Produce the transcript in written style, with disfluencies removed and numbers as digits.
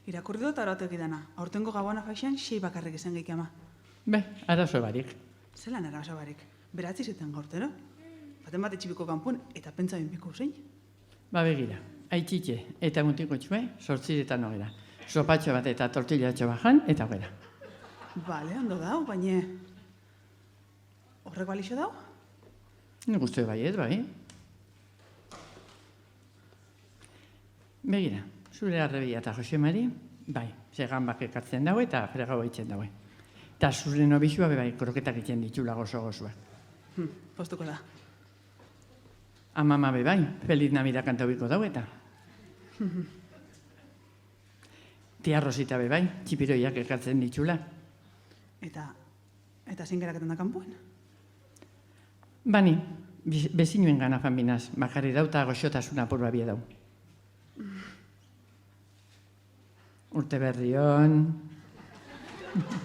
Irakurri dut arautegi dana. Aurtengo gabona faixan 6 bakarrik izan geik ama. Arazo barik. Zelan arazo barik. Beratzi zuten gaurtero. Baten bat etxibiko kanpun eta pentsa binpiko zein. Begira, aititxe eta mutiko txue, 8 hogera. Sopatxo bat eta tortillatxo bajan eta hogera. Bale, ondo dau, baina... Horrek balixo dau? Nik uste baiet, bai. Begira, zure Arrebia eta Jose Mari, bai, segan bak ekartzen daue eta fregau eitzen daue. Eta zure nobixua bai, kroketak itzen ditula gozo-gozoa. Postuko da. Amama bai, Feliz Navidad kantaubiko daue eta. Tia Rosita bai, txipiroiak ekartzen ditula. Eta zingeraketan da kanpuen? Bani, bezinuen gana fanbinaz, bakarri dau eta goxotasuna porba bie dau. Urte berri hon...